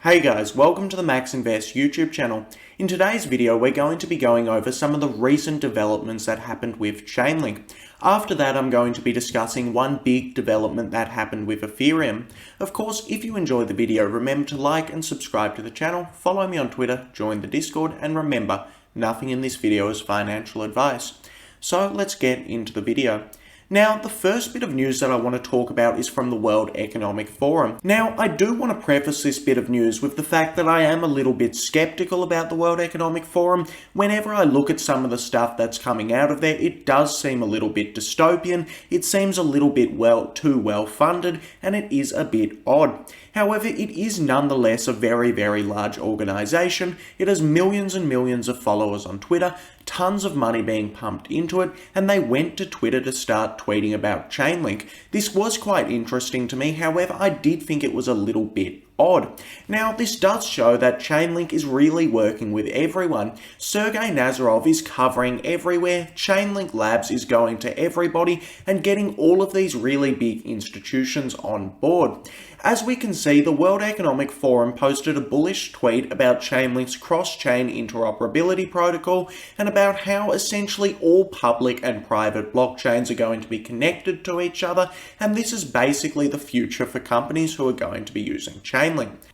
Hey guys, welcome to the Max Invest YouTube channel. In today's video, we're going to be going over some of the recent developments that happened with Chainlink. After that, I'm going to be discussing one big development that happened with Ethereum. Of course, if you enjoyed the video, remember to like and subscribe to the channel, follow me on Twitter, join the Discord, and remember, nothing in this video is financial advice. So let's get into the video. Now, the first bit of news that I want to talk about is from the World Economic Forum. Now, I do want to preface this bit of news with the fact that I am a little bit skeptical about the World Economic Forum. Whenever I look at some of the stuff that's coming out of there, it does seem a little bit dystopian, it seems a little bit too well funded, and it is a bit odd. However, it is nonetheless a very, very large organization. It has millions and millions of followers on Twitter, tons of money being pumped into it, and they went to Twitter to start tweeting about Chainlink. This was quite interesting to me, however, I did think it was a little bit odd. Now, this does show that Chainlink is really working with everyone. Sergey Nazarov is covering everywhere, Chainlink Labs is going to everybody, and getting all of these really big institutions on board. As we can see, the World Economic Forum posted a bullish tweet about Chainlink's cross-chain interoperability protocol and about how essentially all public and private blockchains are going to be connected to each other, and this is basically the future for companies who are going to be using Chainlink.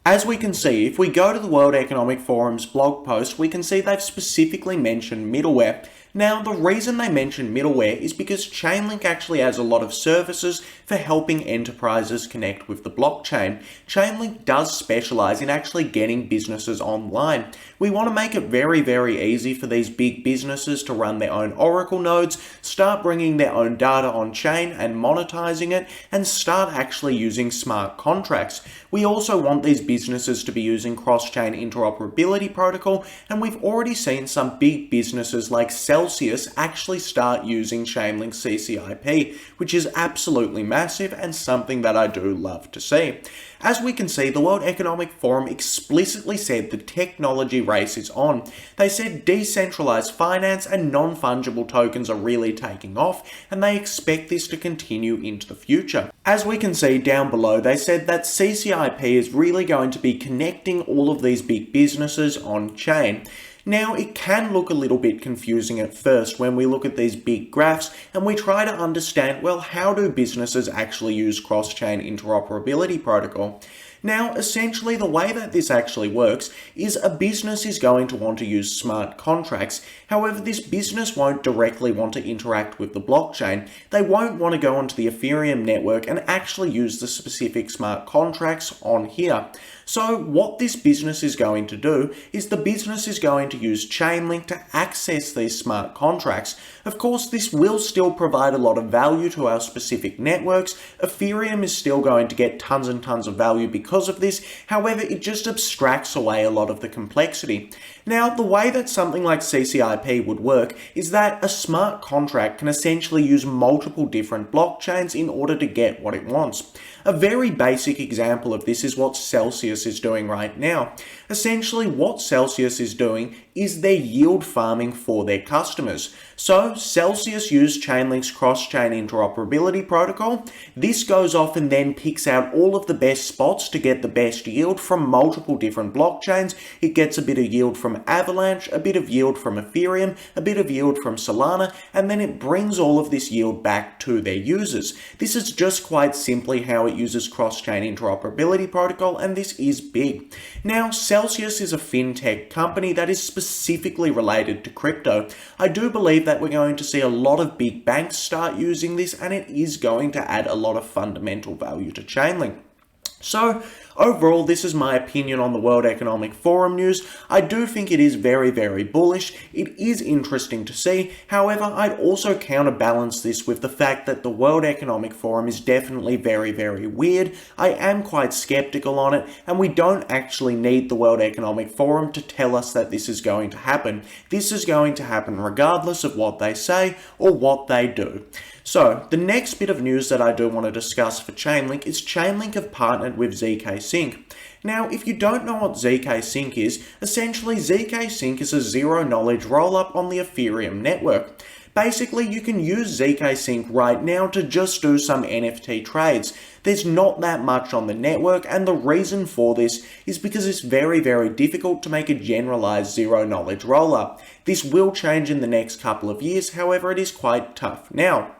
As we can see, if we go to the World Economic Forum's blog post, we can see they've specifically mentioned middleware. Now, the reason they mention middleware is because Chainlink actually has a lot of services for helping enterprises connect with the blockchain. Chainlink does specialize in actually getting businesses online. We want to make it very, very easy for these big businesses to run their own Oracle nodes, start bringing their own data on chain and monetizing it, and start actually using smart contracts. We also want these businesses to be using cross-chain interoperability protocol, and we've already seen some big businesses like Celsius actually start using Chainlink CCIP, which is absolutely massive and something that I do love to see. As we can see, the World Economic Forum explicitly said the technology race is on. They said decentralized finance and non-fungible tokens are really taking off, and they expect this to continue into the future. As we can see down below, they said that CCIP is really going to be connecting all of these big businesses on chain. Now, it can look a little bit confusing at first when we look at these big graphs and we try to understand, well, how do businesses actually use cross-chain interoperability protocol? Now, essentially, the way that this actually works is a business is going to want to use smart contracts. However, this business won't directly want to interact with the blockchain. They won't want to go onto the Ethereum network and actually use the specific smart contracts on here. So what this business is going to do is the business is going to use Chainlink to access these smart contracts. Of course, this will still provide a lot of value to our specific networks. Ethereum is still going to get tons and tons of value because of this. However, it just abstracts away a lot of the complexity. Now, the way that something like CCIP would work is that a smart contract can essentially use multiple different blockchains in order to get what it wants. A very basic example of this is what Celsius is doing right now. Essentially, what Celsius is doing is they're yield farming for their customers. So Celsius use Chainlink's cross-chain interoperability protocol. This goes off and then picks out all of the best spots to get the best yield from multiple different blockchains. It gets a bit of yield from Avalanche, a bit of yield from Ethereum, a bit of yield from Solana, and then it brings all of this yield back to their users. This is just quite simply how it uses cross-chain interoperability protocol, and this is big. Now, Celsius is a fintech company that is specifically related to crypto. I do believe that we're going to see a lot of big banks start using this, and it is going to add a lot of fundamental value to Chainlink. So, overall, this is my opinion on the World Economic Forum news. I do think it is very, very bullish. It is interesting to see. However, I'd also counterbalance this with the fact that the World Economic Forum is definitely very, very weird. I am quite skeptical on it, and we don't actually need the World Economic Forum to tell us that this is going to happen. This is going to happen regardless of what they say or what they do. So, the next bit of news that I do want to discuss for Chainlink is Chainlink have partnered with zksync. Now, if you don't know what zksync is, essentially zksync is a zero-knowledge rollup on the Ethereum network. Basically, you can use zksync right now to just do some NFT trades. There's not that much on the network, and the reason for this is because it's very difficult to make a generalized zero-knowledge rollup. This will change in the next couple of years, however, it is quite tough now.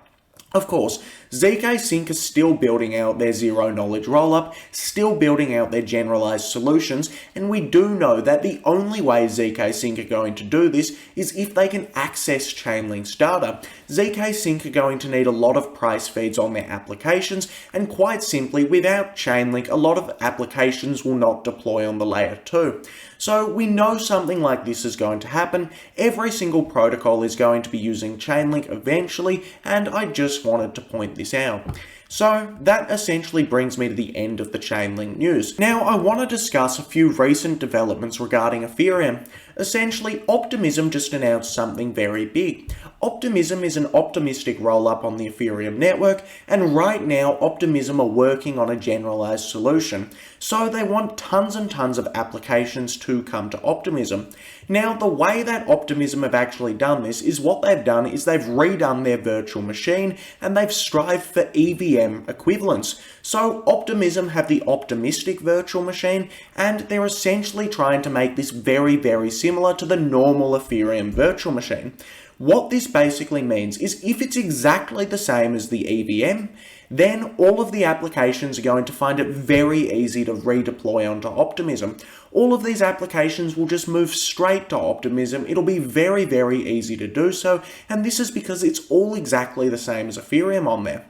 Of course, zksync is still building out their zero-knowledge rollup, still building out their generalized solutions, and we do know that the only way zksync are going to do this is if they can access Chainlink's data. zksync are going to need a lot of price feeds on their applications, and quite simply, without Chainlink, a lot of applications will not deploy on the layer 2. So we know something like this is going to happen. Every single protocol is going to be using Chainlink eventually, and I just wanted to point this out. So that essentially brings me to the end of the Chainlink news. Now I want to discuss a few recent developments regarding Ethereum. Essentially, Optimism just announced something very big. Optimism is an optimistic rollup on the Ethereum network, and right now Optimism are working on a generalized solution. So they want tons and tons of applications to come to Optimism. Now, the way that Optimism have actually done this is what they've done is they've redone their virtual machine and they've strived for EVM equivalence. So Optimism have the optimistic virtual machine, and they're essentially trying to make this very similar to the normal Ethereum virtual machine. What this basically means is if it's exactly the same as the EVM, then all of the applications are going to find it very easy to redeploy onto Optimism. All of these applications will just move straight to Optimism. It'll be very easy to do so, and this is because it's all exactly the same as Ethereum on there.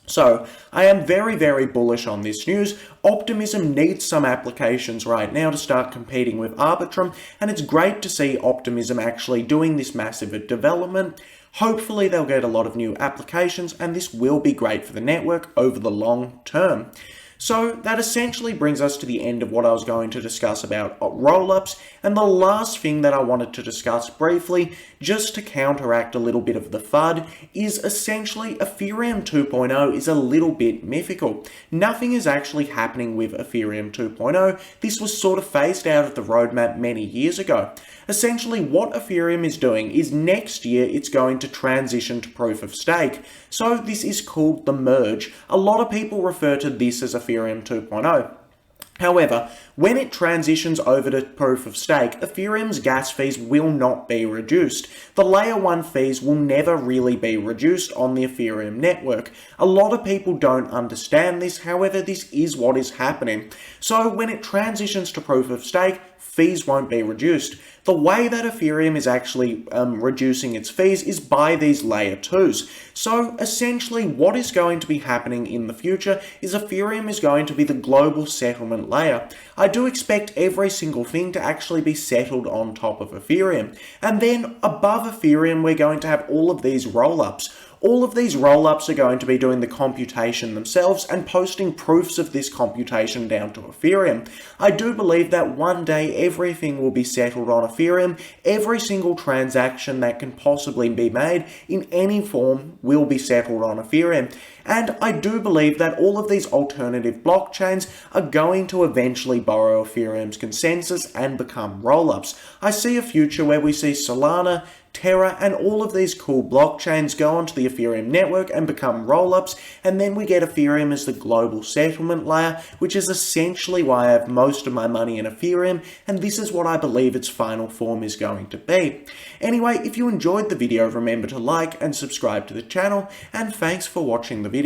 So, I am very bullish on this news. Optimism needs some applications right now to start competing with Arbitrum, and it's great to see Optimism actually doing this massive development. Hopefully they'll get a lot of new applications, and this will be great for the network over the long term. So that essentially brings us to the end of what I was going to discuss about rollups, and the last thing that I wanted to discuss briefly, just to counteract a little bit of the FUD, is essentially Ethereum 2.0 is a little bit mythical. Nothing is actually happening with Ethereum 2.0. This was sort of phased out of the roadmap many years ago. Essentially, what Ethereum is doing is next year it's going to transition to proof of stake. So this is called the merge. A lot of people refer to this as Ethereum 2.0. However, when it transitions over to proof of stake, Ethereum's gas fees will not be reduced. The layer 1 fees will never really be reduced on the Ethereum network. A lot of people don't understand this, however, this is what is happening. So when it transitions to proof of stake, fees won't be reduced. The way that Ethereum is actually reducing its fees is by these layer 2s. So essentially what is going to be happening in the future is Ethereum is going to be the global settlement layer. I do expect every single thing to actually be settled on top of Ethereum. And then above Ethereum, we're going to have all of these rollups. All of these rollups are going to be doing the computation themselves and posting proofs of this computation down to Ethereum. I do believe that one day everything will be settled on Ethereum. Every single transaction that can possibly be made in any form will be settled on Ethereum. And I do believe that all of these alternative blockchains are going to eventually borrow Ethereum's consensus and become rollups. I see a future where we see Solana, Terra, and all of these cool blockchains go onto the Ethereum network and become rollups, and then we get Ethereum as the global settlement layer, which is essentially why I have most of my money in Ethereum, and this is what I believe its final form is going to be. Anyway, if you enjoyed the video, remember to like and subscribe to the channel, and thanks for watching the video.